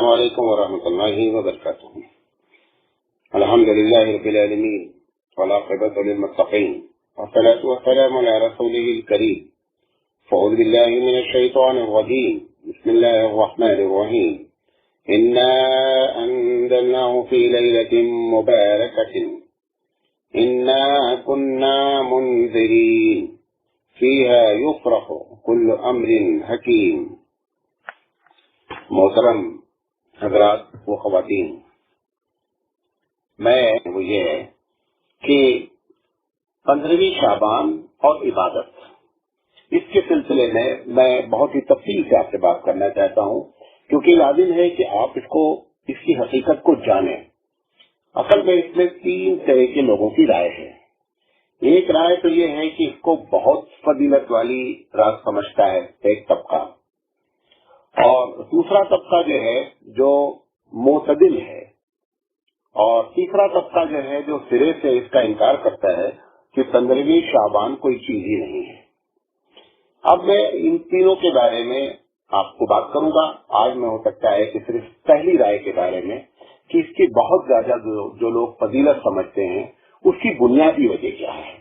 السلام علیکم ورحمۃ اللہ وبرکاتہ۔ الحمد للہ رب العالمین والعاقبۃ للمتقین والصلاۃ والسلام علی رسولہ الکریم۔ فاعوذ باللہ من الشیطان الرجیم، بسم اللہ الرحمن الرحیم۔ انا انزلناه فی لیلۃ مبارکۃ انا کنا منذرین فیہا یفرق کل امر حکیم۔ محترم حضرات و خواتین، وہ یہ ہے کہ 15ویں شعبان اور عبادت، اس کے سلسلے میں میں بہت ہی تفصیل سے آپ سے بات کرنا چاہتا ہوں، کیونکہ لازم ہے کہ آپ اس کی حقیقت کو جانیں۔ اصل میں اس میں 3 طرح کے لوگوں کی رائے ہے۔ ایک رائے تو یہ ہے کہ اس کو بہت فضیلت والی رات سمجھتا ہے ایک طبقہ، اور دوسرا طبقہ جو ہے جو معتدل ہے، اور تیسرا طبقہ جو ہے جو سرے سے اس کا انکار کرتا ہے کہ 15ویں شعبان کوئی چیز ہی نہیں ہے۔ اب میں ان تینوں کے بارے میں آپ کو بات کروں گا۔ آج میں ہو سکتا ہے کہ صرف پہلی رائے کے بارے میں کہ اس کی بہت زیادہ جو لوگ فضیلت سمجھتے ہیں اس کی بنیادی وجہ کیا ہے۔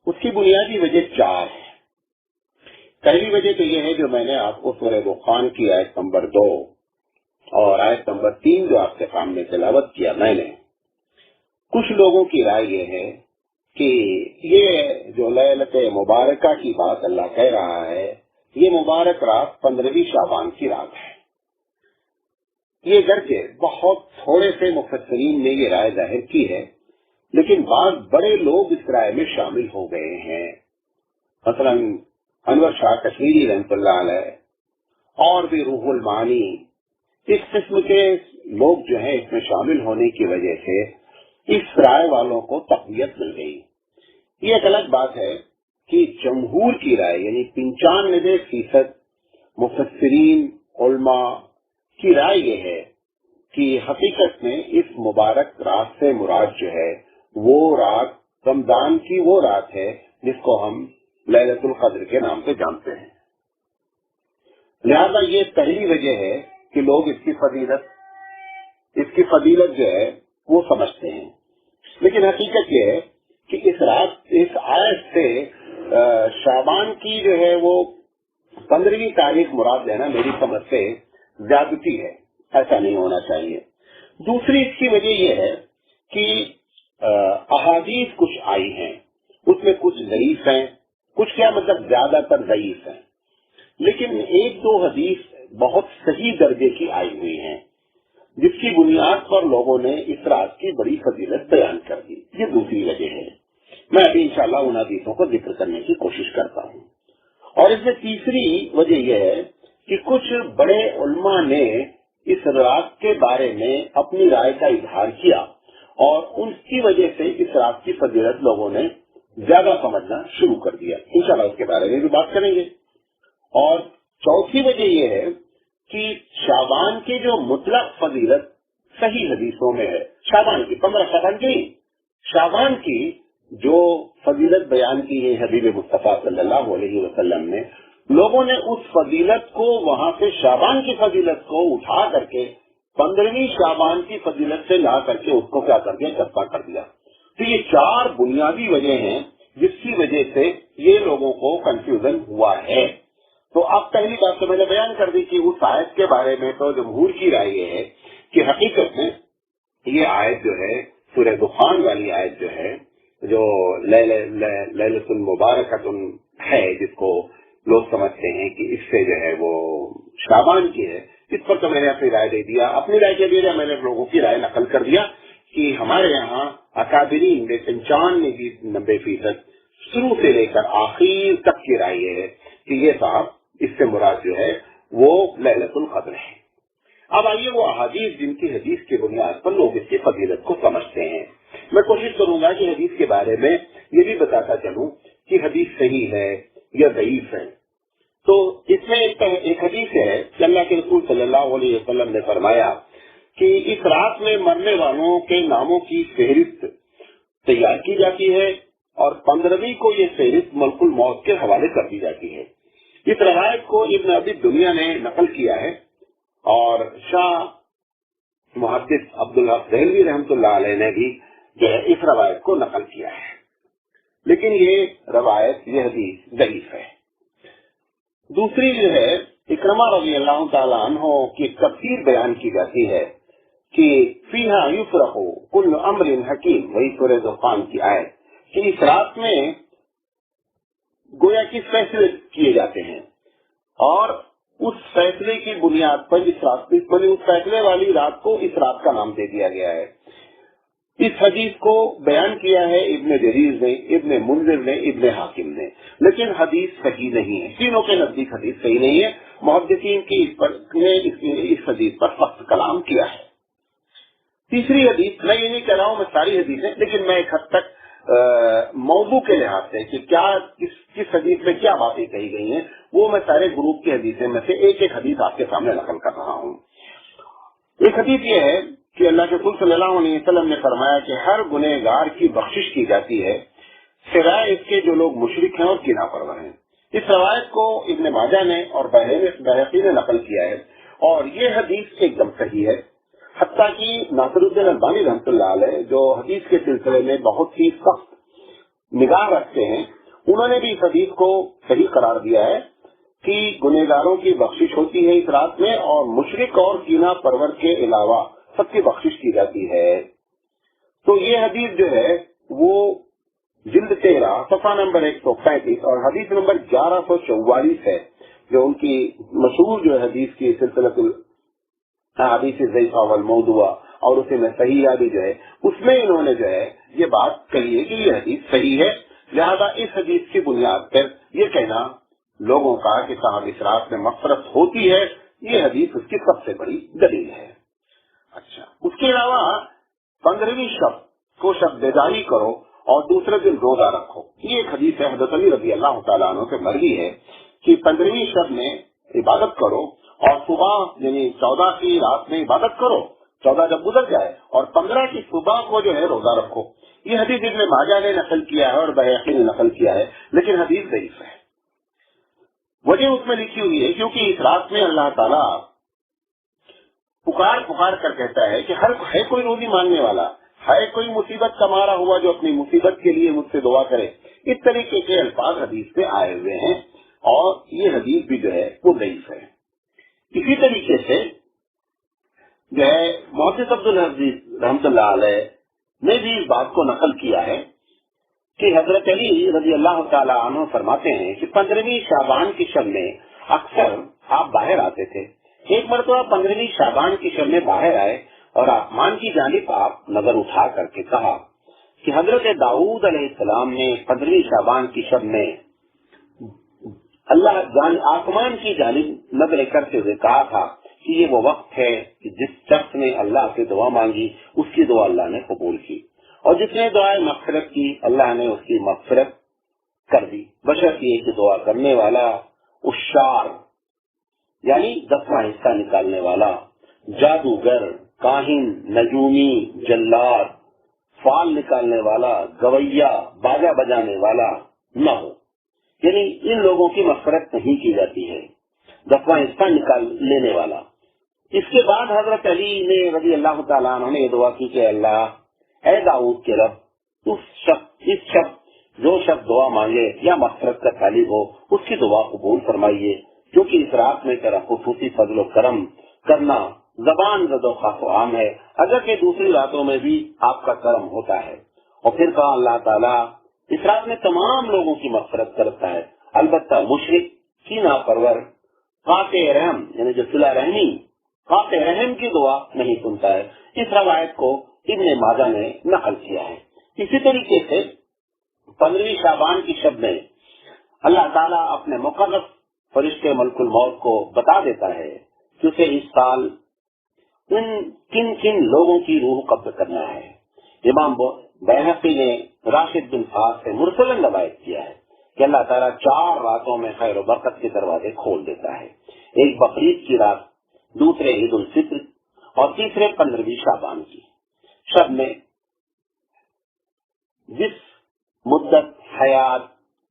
اس کی بنیادی وجہ 4 ہے۔ پہلی وجہ تو یہ ہے جو میں نے آپ کو سورہ دخان کی آیت نمبر 2 اور آیت نمبر 3 جو آپ کے سامنے تلاوت کیا میں نے، کچھ لوگوں کی رائے یہ ہے کہ یہ جو لیلۃ مبارکہ کی بات اللہ کہہ رہا ہے، یہ مبارک رات 15ویں شعبان کی رات ہے۔ یہ گرچہ بہت تھوڑے سے مفسرین نے یہ رائے ظاہر کی ہے، لیکن بعض بڑے لوگ اس رائے میں شامل ہو گئے ہیں۔ مثلا انور شاہ کشمیری رحمۃ اللہ علیہ اور بھی روح المعانی، اس قسم کے لوگ جو ہیں اس میں شامل ہونے کی وجہ سے اس رائے والوں کو تقویت مل گئی۔ یہ ایک الگ بات ہے کہ جمہور کی رائے یعنی 95% مفسرین علماء کی رائے یہ ہے کہ حقیقت میں اس مبارک رات سے مراد جو ہے وہ رات رمضان کی وہ رات ہے جس کو ہم لیلۃ القدر کے نام سے جانتے ہیں۔ لہذا یہ پہلی وجہ ہے کہ لوگ اس کی فضیلت جو ہے وہ سمجھتے ہیں، لیکن حقیقت یہ ہے کہ اس آیت سے شعبان کی جو ہے وہ 15ویں تاریخ مراد لینا میری سمجھ سے زیادتی ہے، ایسا نہیں ہونا چاہیے۔ دوسری اس کی وجہ یہ ہے کہ احادیث کچھ آئی ہیں، اس میں کچھ ضعیف ہیں، کچھ کیا مطلب زیادہ تر ضعیف ہیں، لیکن 1-2 حدیث بہت صحیح درجے کی آئی ہوئی ہیں، جس کی بنیاد پر لوگوں نے اس رات کی بڑی فضیلت بیان کر دی۔ یہ دوسری وجہ ہے۔ میں ابھی انشاءاللہ ان حدیثوں کو ذکر کرنے کی کوشش کرتا ہوں۔ اور اس میں تیسری وجہ یہ ہے کہ کچھ بڑے علماء نے اس رات کے بارے میں اپنی رائے کا اظہار کیا، اور ان کی وجہ سے اس رات کی فضیلت لوگوں نے زیادہ سمجھنا شروع کر دیا۔ انشاءاللہ اس کے بارے میں بھی بات کریں گے۔ اور چوتھی وجہ یہ ہے کہ شعبان کی جو مطلق فضیلت صحیح حدیثوں میں ہے، شعبان کی 15 شعبان کی شعبان کی جو فضیلت بیان کی ہے حبیب مصطفیٰ صلی اللہ علیہ وسلم نے، لوگوں نے اس فضیلت کو وہاں سے شعبان کی فضیلت کو اٹھا کر کے 15ویں شعبان کی فضیلت سے لا کر کے اس کو کیا کر دیا، چسپا کر دیا۔ تو یہ 4 بنیادی وجہ ہیں جس کی وجہ سے یہ لوگوں کو کنفیوژن ہوا ہے۔ تو اب پہلی بات تو میں نے بیان کر دی کہ اس آیت کے بارے میں تو جمہور کی رائے یہ ہے کہ حقیقت میں یہ آیت جو ہے سورہ دخان والی آیت جو ہے، جو لیلۃ المبارکۃ ہے، جس کو لوگ سمجھتے ہیں کہ اس سے جو ہے وہ شعبان کی ہے، اس پر تو میں نے اپنی رائے دے دیا۔ اپنی رائے کے لیے میں نے لوگوں کی رائے نقل کر دیا کہ ہمارے یہاں اکابرین 95% شروع سے لے کر آخر تک کی رائے یہ ہے کہ یہ صاحب اس سے مراد جو ہے وہ لیلۃ القدر ہے۔ اب آئیے وہ احادیث جن کی حدیث کی بنیاد پر لوگ اس کی فضیلت کو سمجھتے ہیں۔ میں کوشش کروں گا کہ حدیث کے بارے میں یہ بھی بتاتا چلوں کہ حدیث صحیح ہے یا ضعیف ہے۔ تو اس میں ایک حدیث ہے کہ اللہ کے رسول صلی اللہ علیہ وسلم نے فرمایا کہ اس رات میں مرنے والوں کے ناموں کی فہرست تیار کی جاتی ہے، اور 15ویں کو یہ فہرست ملک الموت کے حوالے کر دی جاتی ہے۔ اس روایت کو ابن ابی دنیا نے نقل کیا ہے، اور شاہ محدث عبدالحق دہلوی رحمۃ اللہ علیہ نے بھی جو ہے اس روایت کو نقل کیا ہے، لیکن یہ روایت، یہ حدیث ضعیف ہے۔ دوسری جو ہے اکرمہ رضی اللہ تعالیٰ عنہ کی تفسیر بیان کی جاتی ہے کہ فیہا یفرق کل امر حکیم، وہی سورہ دخان کی آیت، کہ اس رات میں گویا کہ فیصلے کیے جاتے ہیں، اور اس فیصلے کی بنیاد پر اس فیصلے والی رات کو اس رات کا نام دے دیا گیا ہے۔ اس حدیث کو بیان کیا ہے ابن جریر نے، ابن منذر نے، ابن حاکم نے، لیکن حدیث صحیح نہیں ہے، تینوں کے نزدیک حدیث صحیح نہیں ہے۔ محدثین کی اس حدیث پر سخت کلام کیا ہے۔ تیسری حدیث، میں یہ نہیں کہہ رہا ہوں میں ساری حدیثیں، لیکن میں ایک حد تک موضوع کے لحاظ سے کہ کیا کس حدیث میں کیا باتیں کہی گئی ہیں، وہ میں سارے گروپ کی حدیثیں میں سے ایک ایک حدیث آپ کے سامنے نقل کر رہا ہوں۔ ایک حدیث یہ ہے کہ اللہ کے رسول صلی اللہ علیہ وسلم نے فرمایا کہ ہر گنہگار کی بخشش کی جاتی ہے سوائے اس کے جو لوگ مشرک ہیں اور کینہ پرور ہیں۔ اس روایت کو ابن ماجہ نے اور بہقی نے نقل کیا ہے، اور یہ حدیث ایک دم صحیح ہے۔ حتیٰ کہ ناصر الدین البانی رحمۃ اللہ علیہ جو حدیث کے سلسلے میں بہت ہی سخت نگاہ رکھتے ہیں، انہوں نے بھی اس حدیث کو صحیح قرار دیا ہے کہ گنہگاروں کی بخشش ہوتی ہے اس رات میں، اور مشرک اور کینہ پرور کے علاوہ سب کی بخشش کی جاتی ہے۔ تو یہ حدیث جو ہے وہ جلد 13 صفحہ نمبر 135 اور حدیث نمبر 1144 ہے، جو ان کی مشہور جو حدیث کی سلسلۃ حدیث ضعیفہ والموضوع اور اسی میں صحیح بھی جو ہے، اس میں انہوں نے جو ہے یہ بات کہی ہے کہ یہ حدیث صحیح ہے، لہذا اس حدیث کی بنیاد پر یہ کہنا لوگوں کا کہ صاحب اس رات میں مغفرت ہوتی ہے، یہ حدیث اس کی سب سے بڑی دلیل ہے۔ اچھا، اس کے علاوہ 15ویں شب کو شب بیداری کرو اور دوسرے دن روزہ رکھو، یہ ایک حدیث ہے حضرت علی رضی اللہ تعالیٰ عنہ سے مروی ہے کہ 15ویں شب میں عبادت کرو اور صبح یعنی 14 کی رات میں عبادت کرو، 14 جب گزر جائے، اور 15 کی صبح کو جو ہے روزہ رکھو۔ یہ حدیث ابن ماجہ نے نقل کیا ہے اور بہقی نے نقل کیا ہے، لیکن حدیث ضعیف ہے۔ وجہ اس میں لکھی ہوئی ہے کیونکہ اس رات میں اللہ تعالیٰ پکار کر کہتا ہے کہ ہے کوئی روزی مانگنے والا، ہے کوئی مصیبت کا مارا ہوا جو اپنی مصیبت کے لیے مجھ سے دعا کرے۔ اس طریقے کے الفاظ حدیث میں آئے ہوئے ہیں، اور یہ حدیث بھی جو ہے وہ ضعیف ہے۔ اسی طریقے سے جو ہے محدث عبدالحق رحمۃ اللہ علیہ نے بھی اس بات کو نقل کیا ہے کہ حضرت علی رضی اللہ تعالیٰ عنہ فرماتے ہیں کہ 15ویں شعبان کی شب میں اکثر آپ باہر آتے تھے۔ ایک مرتبہ 15ویں شعبان کی شب میں باہر آئے اور آسمان کی جانب آپ نظر اٹھا کر کے کہا کہ حضرت داؤد علیہ السلام نے 15ویں شعبان کی شب میں اللہ آسمان کی جانب نظر کرتے ہوئے کہا تھا کہ یہ وہ وقت ہے کہ جس شخص نے اللہ سے دعا مانگی اس کی دعا اللہ نے قبول کی، اور جس نے دعائیں مغفرت کی اللہ نے اس کی مغفرت کر دی، بشرط یہ کہ دعا کرنے والا اشار یعنی 10واں حصہ نکالنے والا، جادوگر، کاہن، نجومی، جلاد، فال نکالنے والا، گویا، باجا بجانے والا نہ ہو، یعنی ان لوگوں کی مغفرت نہیں کی جاتی ہے، 10واں حصہ نکال لینے والا۔ اس کے بعد حضرت علی نے رضی اللہ تعالیٰ عنہ نے یہ دعا کی کہ اللہ اے داؤد کے رب، اس شخص جو شخص دعا مانگے یا مغفرت کا طالب ہو اس کی دعا قبول فرمائیے، کیونکہ اس رات میں تیرا خصوصی فضل و کرم کرنا زبان زد و خاص و عام ہے، اگر کہ دوسری راتوں میں بھی آپ کا کرم ہوتا ہے۔ اور پھر کہا اللہ تعالیٰ اس رات میں تمام لوگوں کی مغفرت کرتا ہے، البتہ مشرک، کینہ پرور، قاطع رحم یعنی جو صلہ رحمی، قاطع رحم کی دعا نہیں سنتا ہے۔ اس روایت کو ابن ماجہ نے نقل کیا ہے۔ اسی طریقے سے 15ویں شعبان کی شب میں اللہ تعالیٰ اپنے مقرب فرشتے ملک الموت کو بتا دیتا ہے کہ اسے اس سال کن کن لوگوں کی روح قبض کرنا ہے۔ امام بہقی نے راشد بن فاس سے مرسلن روایت کیا ہے کہ اللہ تعالیٰ 4 راتوں میں خیر و برکت کے دروازے کھول دیتا ہے، ایک بقرعید کی رات، دوسرے عید الفطر اور تیسرے 15ویں شعبان کی شب میں۔ جس مدت حیات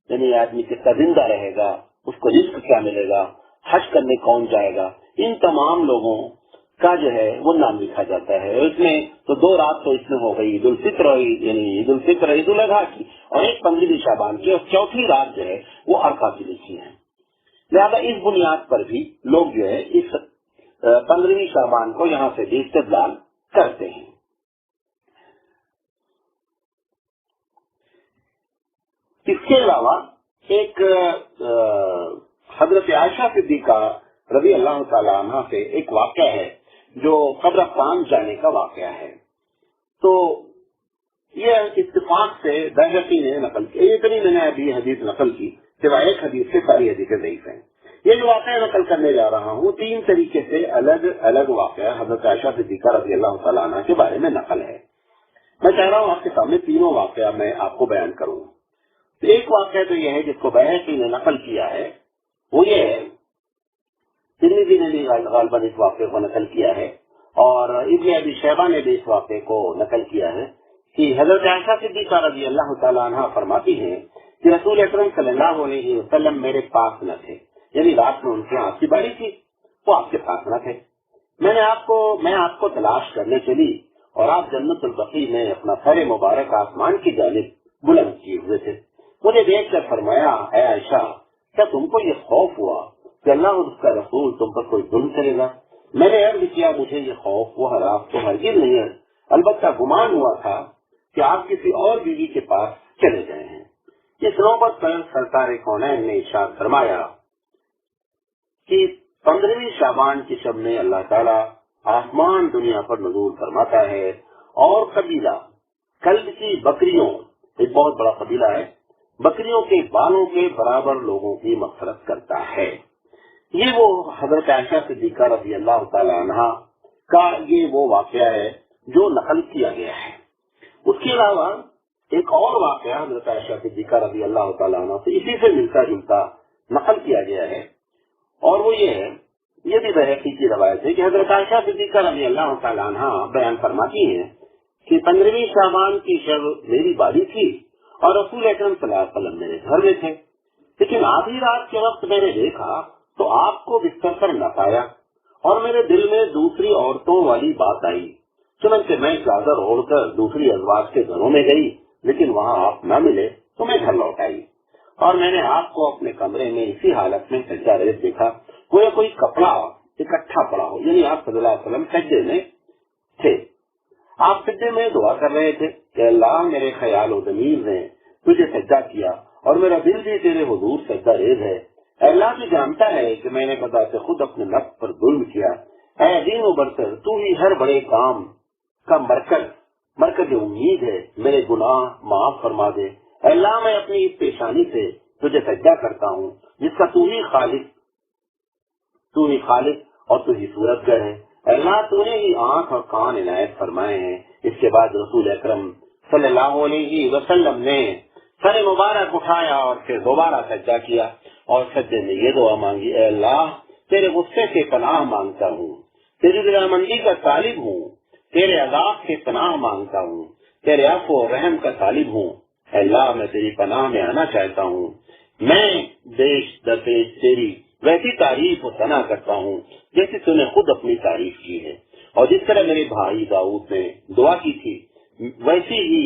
یعنی آدمی کتنا زندہ رہے گا، اس کو رزق کیا ملے گا، حج کرنے کون جائے گا، ان تمام لوگوں کا جو ہے وہ نام لکھا جاتا ہے. اس میں تو 2 رات تو اس میں ہو گئی عید الفطر یعنی عید الفطر عید الاضحیٰ کی، اور ایک 15 شعبان کی، اور چوتھی رات جو ہے وہ عرفہ کی لکھی ہے. لہٰذا اس بنیاد پر بھی لوگ جو ہے اس 15 شعبان کو یہاں سے بھی استدلال کرتے ہیں. اس کے علاوہ ایک حضرت عائشہ صدیقہ رضی اللہ تعالیٰ عنہ سے ایک واقعہ ہے جو قبرستان جانے کا واقعہ ہے. تو یہ اتفاق سے بہقی نے نقل کی، اتنی میں نے ابھی حدیث نقل کی، سوائے ایک حدیث سے ساری حدیثیں ضعیف ہیں. یہ جو واقعہ نقل کرنے جا رہا ہوں 3 طریقے سے الگ الگ واقعہ حضرت عائشہ صدیقہ رضی اللہ تعالیٰ عنہ کے بارے میں نقل ہے. میں چاہ رہا ہوں آپ کے سامنے تینوں واقعہ میں آپ کو بیان کروں. ایک واقعہ تو یہ ہے جس کو بہقی نے نقل کیا ہے، وہ یہ ہے، ترمذی نے بھی غالباً اس واقعے کو نقل کیا ہے، اور ابن ابی شیبہ نے بھی اس واقعے کو نقل کیا ہے کہ حضرت عائشہ صدیقہ رضی اللہ تعالیٰ عنہ فرماتی ہیں کہ رسول اکرم صلی اللہ علیہ وسلم میرے پاس نہ تھے، یعنی رات میں ان کے آپ کی باری تھی، وہ آپ کے پاس نہ تھے. میں آپ کو تلاش کرنے چلی اور آپ جنت البقیع میں اپنا سر مبارک آسمان کی جانب بلند کیے ہوئے تھے. مجھے دیکھ کر فرمایا، اے عائشہ، کیا تم کو یہ خوف ہوا کہ اللہ اور اس کا رسول تم پر کوئی ظلم کرے گا؟ میں نے عرض کیا، مجھے یہ خوف وہ حراف تو ہرگز نہیں ہے، البتہ گمان ہوا تھا کہ آپ کسی اور بیوی کے پاس چلے گئے ہیں. اس نوبت پر سرکار کونین نے ارشاد فرمایا کہ 15 شعبان کی شب میں اللہ تعالیٰ آسمان دنیا پر نزول فرماتا ہے اور قبیلہ کلب کی بکریوں، ایک بہت بڑا قبیلہ ہے، بکریوں کے بالوں کے برابر لوگوں کی مغفرت کرتا ہے. یہ وہ حضرت عائشہ صدیقہ رضی اللہ تعالیٰ عنہ کا یہ وہ واقعہ ہے جو نقل کیا گیا ہے. اس کے علاوہ ایک اور واقعہ حضرت عائشہ صدیقہ رضی اللہ تعالیٰ عنہ سے اسی سے ملتا جلتا نقل کیا گیا ہے، اور وہ یہ ہے، یہ بھی بہقی کی روایت ہے کہ حضرت عائشہ صدیقہ رضی اللہ تعالیٰ عنہ بیان فرماتی ہیں کہ 15 شعبان کی شب میری باری تھی اور رسول اکرم صلی اللہ علیہ وسلم میرے گھر میں تھے، لیکن آدھی رات کے وقت میں نے دیکھا تو آپ کو بستر پر نہ پایا اور میرے دل میں دوسری عورتوں والی بات آئی. چنانچہ میں چادر اوڑھ کر دوسری ازواج کے گھروں میں گئی، لیکن وہاں آپ نہ ملے تو میں گھر لوٹ آئی اور میں نے آپ کو اپنے کمرے میں اسی حالت میں سجدہ ریز دیکھا، کوئی کپڑا اکٹھا پڑا ہو، یعنی آپ صلی اللہ علیہ وسلم سجدے میں تھے. آپ سجدے میں دعا کر رہے تھے کہ اللہ، میرے خیال و ضمیر نے تجھے سجدہ کیا اور میرا دل بھی تیرے حضور سجدہ ریز ہے. اے اللہ، تو جانتا ہے کہ میں نے بذات خود اپنے نفس پر ظلم کیا. اے عظیم و برتر، تو ہی ہر بڑے کام کا مرکز امید ہے، میرے گناہ معاف فرما دے. اے اللہ، میں اپنی اس پیشانی سے تجھے سجدہ کرتا ہوں جس کا تو ہی خالق اور تو ہی صورت گر ہے. اے اللہ، تو نے ہی آنکھ اور کان عنایت فرمائے ہیں. اس کے بعد رسول اکرم صلی اللہ علیہ وسلم نے سر مبارک اٹھایا اور پھر دوبارہ سجدہ کیا اور سجدے میں یہ دعا مانگی، اے اللہ، تیرے غصے سے پناہ مانگتا ہوں، تیری رضامندی کا طالب ہوں، تیرے عذاب سے پناہ مانگتا ہوں، تیرے عفو و رحم کا طالب ہوں. اے اللہ، میں تیری پناہ میں آنا چاہتا ہوں. میں دیش در پیش تیری ویسی تعریف و ثنا کرتا ہوں جیسے تو نے خود اپنی تعریف کی ہے، اور جس طرح میرے بھائی داؤد نے دعا کی تھی ویسی ہی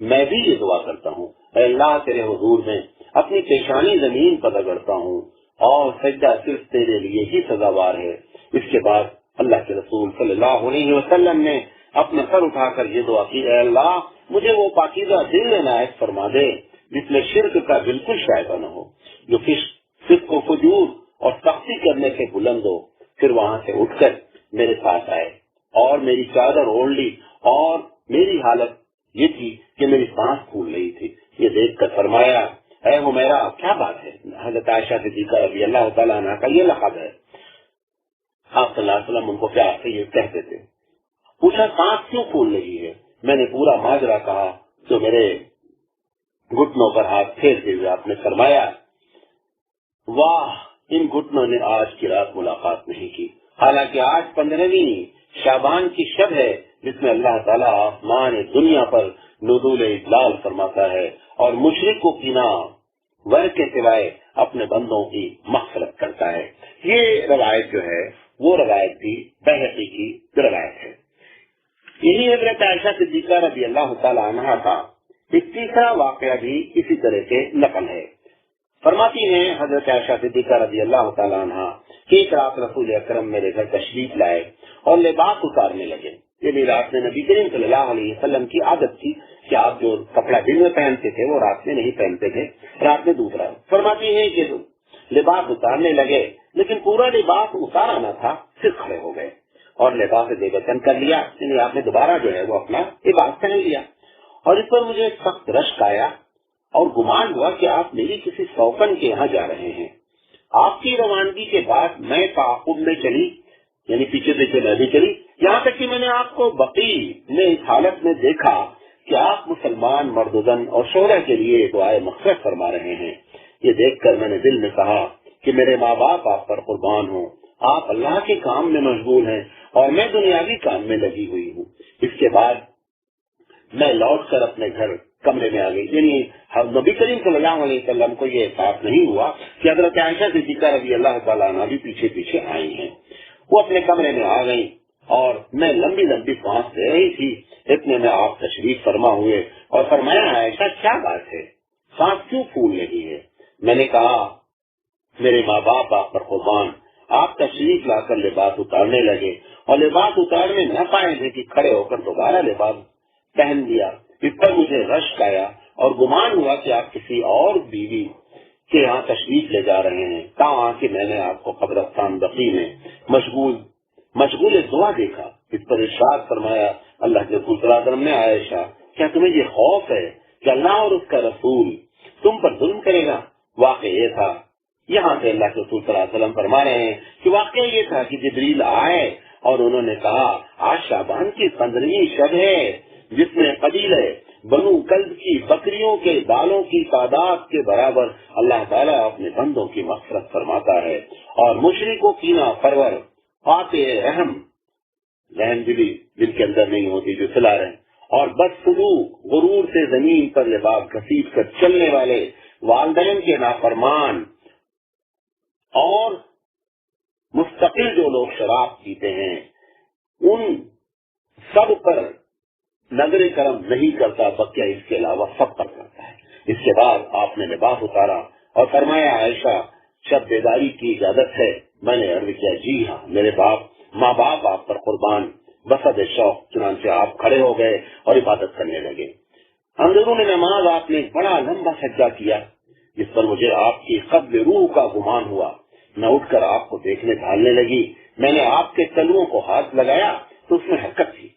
میں بھی یہ دعا کرتا ہوں. اے اللہ، تیرے حضور میں اپنی پیشانی زمین پر رگڑتا ہوں اور سجدہ صرف تیرے لیے ہی سزاوار ہے. اس کے بعد اللہ کے رسول صلی اللہ علیہ وسلم نے اپنا سر اٹھا کر یہ دعا کی، اے اللہ، مجھے وہ پاکیزہ دل عنایت فرما دے جس میں شرک کا بالکل شائبہ نہ ہو، جو فسق و فجور اور سختی کرنے سے بلند ہو. پھر وہاں سے اٹھ کر میرے پاس آئے اور میری چادر اوڑھ لی، اور میری حالت یہ تھی کہ میری سانس پھول رہی تھی. یہ دیکھ کر فرمایا، اے حمیرہ، کیا بات ہے؟ حضرت عائشہ صدیقہ رضی اللہ تعالیٰ عنہ کا یہ لقب ہے. آپ صلی اللہ علیہ وسلم ان کو پیار سے یہ کہتے تھے. پوچھا، سانس کیوں پھول رہی ہے؟ میں نے پورا ماجرا کہا تو میرے گھٹنوں پر ہاتھ پھیرتے ہوئے آپ نے فرمایا، واہ، ان گھٹنوں نے آج کی رات ملاقات نہیں کی، حالانکہ آج 15ویں شعبان کی شب ہے جس میں اللہ تعالیٰ آسمان دنیا پر نزول اجلال فرماتا ہے اور مشرک کو کینا ور کے سوائے اپنے بندوں کی مغفرت کرتا ہے. یہ روایت جو ہے وہ روایت بھی بہقی کی روایت ہے۔ یہی حضرت عائشہ صدیقہ رضی اللہ تعالی عنہا کا ایک تیسرا واقعہ بھی اسی طرح سے نقل ہے۔ فرماتی ہیں حضرت عائشہ صدیقہ رضی اللہ تعالی عنہا کہ ایک رات رسول اکرم میرے گھر تشریف لائے اور لباس اتارنے لگے۔ یہ رات میں نبی کریم صلی اللہ علیہ وسلم کی عادت تھی کہ آپ جو کپڑا دن میں پہنتے تھے وہ رات میں نہیں پہنتے تھے، رات میں دوسرا۔ فرماتی ہیں کہ لباس اتارنے لگے لیکن پورا لباس اتارا نہ تھا، پھر کھڑے ہو گئے اور لباس بے وطن کر لیا، یعنی آپ نے دوبارہ جو ہے وہ اپنا لباس پہن لیا۔ اور اس پر مجھے سخت رشک آیا اور گمان ہوا کہ آپ میری کسی سوکن کے یہاں جا رہے ہیں۔ آپ کی روانگی کے بعد میں تعاقب میں چلی، یعنی پیچھے پیچھے میں بھی چلی، یہاں تک کہ میں نے آپ کو بقی میں اس حالت میں دیکھا کہ آپ مسلمان مردودن اور شعرا کے لیے دعائے مغفرت فرما رہے ہیں۔ یہ دیکھ کر میں نے دل میں کہا کہ میرے ماں باپ آپ پر قربان ہوں، آپ اللہ کے کام میں مشغول ہیں اور میں دنیاوی کام میں لگی ہوئی ہوں۔ اس کے بعد میں لوٹ کر اپنے گھر کمرے میں آ گئی، یعنی نبی کریم صلی اللہ علیہ وسلم کو یہ احساس نہیں ہوا کہ حضرت عائشہ صدیقہ رضی اللہ تعالیٰ عنہ بھی پیچھے پیچھے آئی ہیں۔ وہ اپنے کمرے میں آ گئی اور میں لمبی لمبی سانس لے رہی تھی، اتنے میں آپ تشریف فرما ہوئے اور فرمایا عائشہ کیا بات ہے، سانس کیوں پھول رہی ہے؟ میں نے کہا میرے ماں باپ آپ پر قربان، آپ تشریف لا کر لباس اتارنے لگے اور لباس اتارنے نہ پائے تھے کہ کھڑے ہو کر دوبارہ لباس پہن لیا۔ اس پر مجھے رشک آیا اور گمان ہوا کہ آپ کسی اور بیوی کے یہاں تشریف لے جا رہے ہیں، تاں کہ میں نے آپ کو قبرستان بقی میں مشغول دعا دیکھا۔ اس پر ارشاد فرمایا اللہ کے رسول صلی اللہ علیہ وسلم نے، عائشہ کیا تمہیں یہ خوف ہے کہ اللہ اور اس کا رسول تم پر ظلم کرے گا؟ واقع یہ تھا، یہاں سے اللہ کے رسول صلی اللہ علیہ وسلم فرما رہے ہیں کہ واقعہ یہ تھا کہ جبریل آئے اور انہوں نے کہا آج شعبان کی 15ویں شب ہے جس میں قبیلہ بنو کلب کی بکریوں کے بالوں کی تعداد کے برابر اللہ تعالیٰ اپنے بندوں کی مغفرت فرماتا ہے، اور مشرکوں کی نا پرور فاتح رحم دلی جن کے اندر نہیں ہوتی جو چلا رہے، اور بدسلوک غرور سے زمین پر لباس گھسیٹ کر چلنے والے والدین کے نافرمان اور مستقل جو لوگ شراب پیتے ہیں، ان سب پر نظر کرم نہیں کرتا بلکہ اس کے علاوہ سب پر کرتا ہے۔ اس کے بعد آپ نے لباس اتارا اور فرمایا عائشہ شب بیداری کی اجازت ہے؟ میں نے عرض کیا جی ہاں، میرے ماں باپ آپ پر قربان۔ بسد شوق چنانچہ آپ کھڑے ہو گئے اور عبادت کرنے لگے۔ اندرون نماز آپ نے ایک بڑا لمبا سجدہ کیا جس پر مجھے آپ کی قبض روح کا گمان ہوا۔ میں اٹھ کر آپ کو دیکھنے ڈھالنے لگی، میں نے آپ کے تلوؤں کو ہاتھ لگایا تو اس میں حرکت تھی۔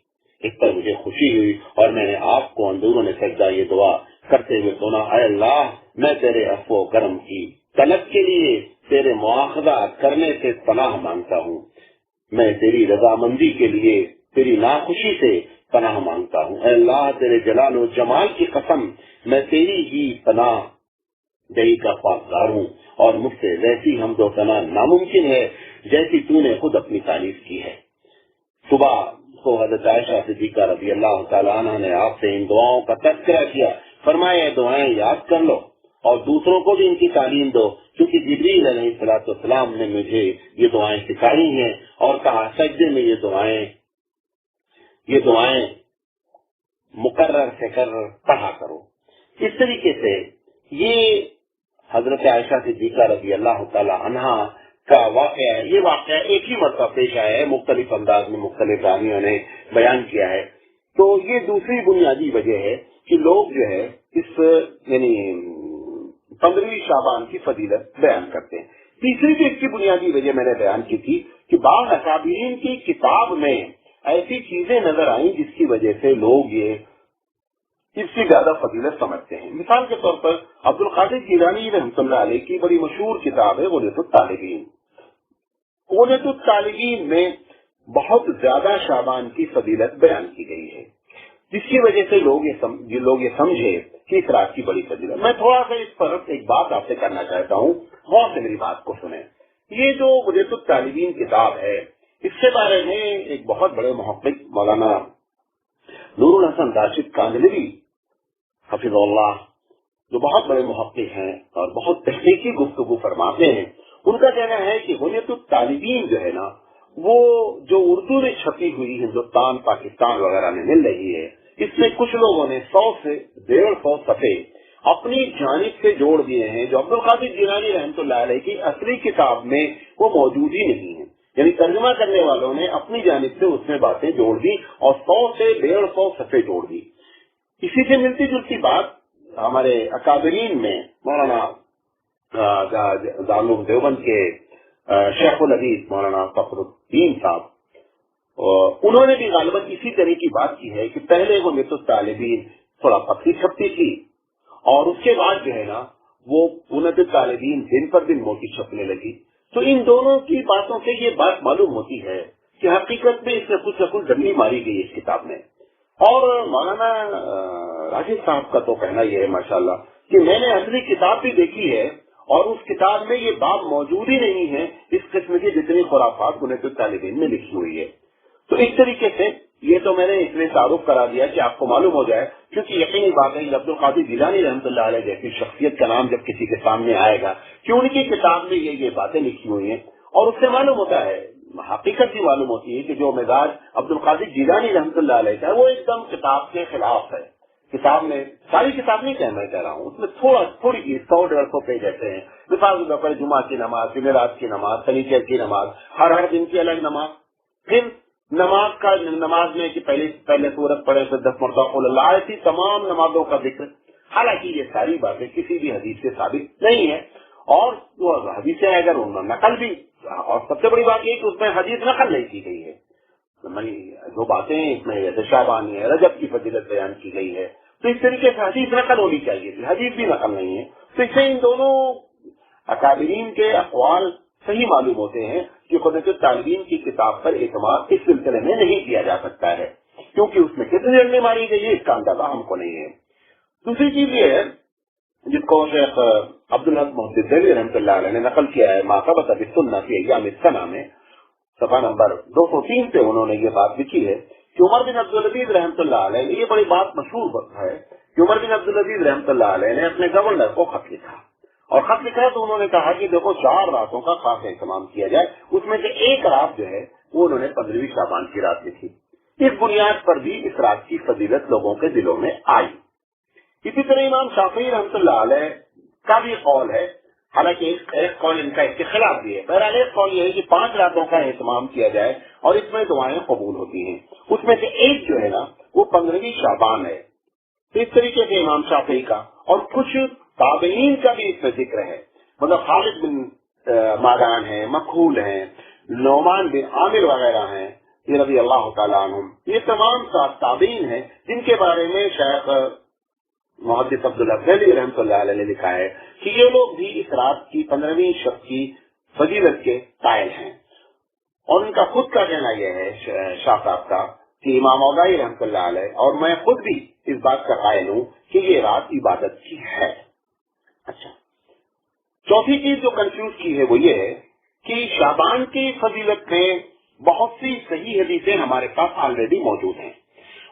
اس پر مجھے خوشی ہوئی اور میں نے آپ کو اندرون سجدہ یہ دعا کرتے ہوئے سنا، اے اللہ میں تیرے عفو و کرم کی طلب کے لیے تیرے مواخذہ کرنے سے پناہ مانگتا ہوں، میں تیری رضامندی کے لیے تیری ناخوشی سے پناہ مانگتا ہوں۔ اے اللہ تیرے جلال و جمال کی قسم میں تیری ہی پناہ دہی کا پاسدار ہوں، اور مجھ سے ویسی حمد و ثنا ناممکن ہے جیسی تو نے خود اپنی تعریف کی ہے۔ صبح کو حضرت عائشہ صدیقہ رضی اللہ تعالیٰ عنہ نے آپ سے ان دعاؤں کا تذکرہ کیا، فرمایا یہ دعائیں یاد کر لو اور دوسروں کو بھی ان کی تعلیم دو، کیونکہ جبریل علیہ السلام نے مجھے یہ دعائیں سکھائی ہیں اور کہا سجدے میں یہ دعائیں مقرر سے پڑھا کرو۔ اس طریقے سے یہ حضرت عائشہ صدیقہ رضی اللہ تعالی عنہا کا واقعہ ہے۔ یہ واقعہ ایک ہی مرتبہ پیش آیا ہے، مختلف انداز میں مختلف راویوں نے بیان کیا ہے۔ تو یہ دوسری بنیادی وجہ ہے کہ لوگ جو ہے اس یعنی 15ویں شعبان کی فضیلت بیان کرتے ہیں۔ تیسری جو اس کی بنیادی وجہ میں نے بیان کی تھی کہ بعض اکابرین کی کتاب میں ایسی چیزیں نظر آئیں جس کی وجہ سے لوگ یہ اس کی زیادہ فضیلت سمجھتے ہیں۔ مثال کے طور پر عبد القادر جیلانی رحمۃ اللہ علیہ کی بڑی مشہور کتاب ہے غنیۃ الطالبین۔ غنیۃ الطالبین میں بہت زیادہ شعبان کی فضیلت بیان کی گئی ہے، جس کی وجہ سے لوگ یہ سمجھے کہ اس رات کی بڑی فضیلت۔ میں تھوڑا سا اس پر ایک بات آپ سے کرنا چاہتا ہوں، غور سے میری بات کو سنیں۔ یہ جو غنیۃ الطالبین کتاب ہے، اس کے بارے میں ایک بہت بڑے محقق مولانا نور الحسن راشد کاندھلوی حفظ اللہ، جو بہت بڑے محقق ہیں اور بہت تحقیقی گفتگو فرماتے ہیں، ان کا کہنا ہے کہ غنیۃ الطالبین جو ہے نا وہ جو اردو میں چھپی ہوئی ہندوستان پاکستان وغیرہ میں مل رہی ہے، اس میں کچھ لوگوں نے 100 سے 150 صفحے اپنی جانب سے جوڑ دیے ہیں جو عبد القادر جیلانی رحمۃ اللہ علیہ کی اصلی کتاب میں وہ موجود ہی نہیں ہے. یعنی ترجمہ کرنے والوں نے اپنی جانب سے اس میں باتیں جوڑ دی اور 100 سے 150 صفحے جوڑ دی. اسی سے ملتی جلتی بات ہمارے اکابرین میں مولانا دارالعلوم دیوبند کے شیخ الحدیث مولانا فخر الدین صاحب، انہوں نے بھی غالباً اسی طرح کی بات کی ہے کہ پہلے وہ نت الطالبین تھوڑا پتلی چھپتی تھی اور اس کے بعد جو ہے نا وہ انت الطالبین دن پر دن موٹی چھپنے لگی. تو ان دونوں کی باتوں سے یہ بات معلوم ہوتی ہے کہ حقیقت میں اس میں کچھ نہ کچھ ڈنڈی ماری گئی اس کتاب میں. اور مولانا راجد صاحب کا تو کہنا یہ ہے ماشاءاللہ کہ میں نے اصلی کتاب بھی دیکھی ہے اور اس کتاب میں یہ بات موجود ہی نہیں ہے اس قسم کی جتنی خرافات بنیاد الطالبین میں لکھی ہوئی ہے. تو اس طریقے سے یہ تو میں نے اس لیے تعارف کرا دیا کہ آپ کو معلوم ہو جائے، کیونکہ یقینی بات ہے عبد القادر جیلانی رحمۃ اللہ علیہ جیسی شخصیت کا نام جب کسی کے سامنے آئے گا کہ ان کی کتاب میں یہ باتیں لکھی ہوئی ہیں اور اس سے معلوم ہوتا ہے، حقیقت بھی معلوم ہوتی ہے کہ جو مزاج عبد القادر جیلانی رحمۃ اللہ علیہ کا ہے وہ ایک دم کتاب کے خلاف ہے. کتاب میں ساری کتاب نہیں میں کہہ رہا ہوں، اس میں تھوڑی چیز 100-150 پیج ایسے ہیں. مثال کے طور پر جمعہ کی نماز، جمعرات کی نماز، شنیچر کی نماز، ہر دن کی الگ نماز. پھر نماز میں کہ پہلے سورت پڑھے پھر 10 مرتبہ قل اللہ، ایسی تمام نمازوں کا ذکر. حالانکہ یہ ساری باتیں کسی بھی حدیث سے ثابت نہیں ہے اور وہ حدیثیں اگر انہوں نے نقل بھی، اور سب سے بڑی بات یہ کہ اس میں حدیث نقل نہیں کی گئی ہے. جو باتیں اس میں شعبان ہے، رجب کی فضیلت بیان کی گئی ہے، تو اس طریقے سے حدیث نقل ہونی چاہیے تھی، حدیث بھی نقل نہیں ہے. تو اس سے ان دونوں اکابرین کے اقوال صحیح معلوم ہوتے ہیں کہ قدرت الطالبین کی کتاب پر اعتماد اس سلسلے میں نہیں کیا جا سکتا ہے، کیونکہ اس میں کتنی جلدی ماری گئی ہے اس کا اندازہ ہم کو نہیں ہے. دوسری چیز یہ ہے جس کو شیخ عبدالحق محدث دہلوی رحمۃ اللہ علیہ نے نقل کیا ہے، ما ثبت بالسنہ فی ایام السنہ میں صفحہ نمبر 203 پہ انہوں نے یہ بات لکھی ہے کہ عمر بن عبدالعزیز رحمۃ اللہ علیہ نے، یہ بڑی بات مشہور ہے کہ عمر بن عبدالعزیز رحمۃ اللہ علیہ نے اپنے گورنر کو خط لکھا، اور خط لکھا تو انہوں نے کہا کہ دیکھو 4 راتوں کا خاص اہتمام کیا جائے، اس میں سے ایک رات جو ہے وہ انہوں نے 15ویں شعبان کی رات لکھی. اس بنیاد پر بھی اس رات کی فضیلت لوگوں کے دلوں میں آئی. اسی طرح امام شافعی رحمۃ اللہ علیہ کا بھی قول ہے، حالانکہ ایک قول ان کا اس کے خلاف بھی ہے. بہرحال ایک قول یہ ہے کہ 5 راتوں کا اہتمام کیا جائے اور اس میں دعائیں قبول ہوتی ہیں. اس میں سے ایک جو ہے نا وہ 15ویں شعبان ہے. تو اس طریقے سے امام شافعی کا اور کچھ تابعین کا بھی اس میں ذکر ہے، مطلب خالد بن مادان ہیں، مقبول ہیں، نعمان بن عامر وغیرہ ہیں، یہ رضی اللہ تعالیٰ عنہم، یہ تمام تابعین ہیں جن کے بارے میں شیخ محدث عبدالحق دہلوی رحمۃ اللہ علیہ نے لکھا ہے کہ یہ لوگ بھی اس رات کی 15ویں شب کی فضیلت کے قائل ہیں. اور ان کا خود کا کہنا یہ ہے شاہ صاحب کا کہ امام اوزاعی رحمۃ اللہ علیہ اور میں خود بھی اس بات کا قائل ہوں کہ یہ رات عبادت کی ہے. اچھا، چوتھی چیز جو کنفیوز کی ہے وہ یہ ہے کہ شعبان کی فضیلت میں بہت سی صحیح حدیثیں ہمارے پاس آلریڈی موجود ہیں.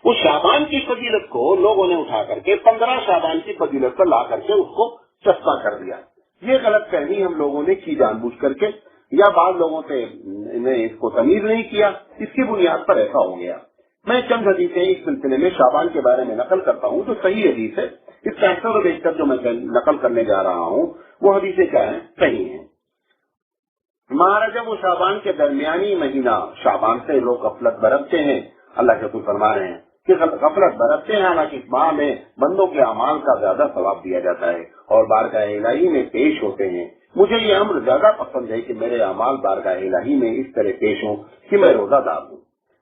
اس شعبان کی فضیلت کو لوگوں نے اٹھا کر کے 15 شعبان کی فضیلت پر لا کر کے اس کو سستا کر دیا. یہ غلط فہمی ہم لوگوں نے کی جان بوجھ کر کے، یا بعض لوگوں سے اس کو تمیز نہیں کیا، اس کی بنیاد پر ایسا ہو گیا. میں چند حدیثیں اس سلسلے میں شعبان کے بارے میں نقل کرتا ہوں جو صحیح حدیث ہے. اس فیصلے کو دیکھ کر جو میں نقل کرنے جا رہا ہوں وہ حدیثیں کیا ہیں؟ صحیح ہیں. ماہ رجب و شعبان کے درمیانی مہینہ شعبان سے لوگ غفلت برتتے ہیں. اللہ کے رسول فرما رہے ہیں کہ غفلت برتتے ہیں، حالانکہ اس ماہ میں بندوں کے اعمال کا زیادہ ثواب دیا جاتا ہے اور بارگاہ الہی میں پیش ہوتے ہیں. مجھے یہ امر زیادہ پسند ہے کہ میرے اعمال بارگاہ الہی میں اس طرح پیش ہوں کہ میں روزہ دار ہوں.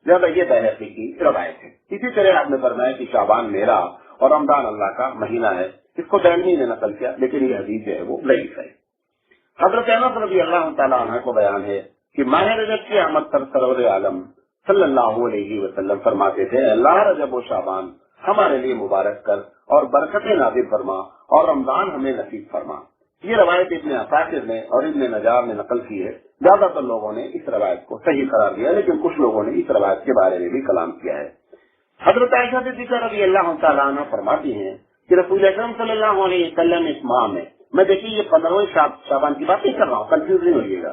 لہٰذا یہ بحقی کی روایت ہے. اسی طرح آپ نے فرمایا کہ شعبان میرا اور رمضان اللہ کا مہینہ ہے. اس کو دہلوی نے نقل کیا، لیکن یہ حدیث جو ہے وہ ضعیف ہے. حضرت انس رضی اللہ تعالیٰ عنہ کو بیان ہے کہ ماہ رجب کی آمد پر سرور عالم صلی اللہ علیہ وسلم فرماتے تھے، اللہ رجب و شعبان ہمارے لیے مبارک کر اور برکت نازل فرما اور رمضان ہمیں نصیب فرما. یہ روایت ابن عساکر نے اور ابن نجار نے نقل کی ہے. زیادہ تر لوگوں نے اس روایت کو صحیح قرار دیا، لیکن کچھ لوگوں نے اس روایت کے بارے میں بھی کلام کیا ہے. حضرت عائشہ صدیقہ رضی اللہ تعالیٰ عنہ فرماتی ہیں کہ رسول اکرم صلی اللہ علیہ وسلم اس ماہ میں دیکھیے یہ 15ویں شعبان کی بات نہیں کر رہا ہوں، کنفیوز نہیں ہوئیے گا،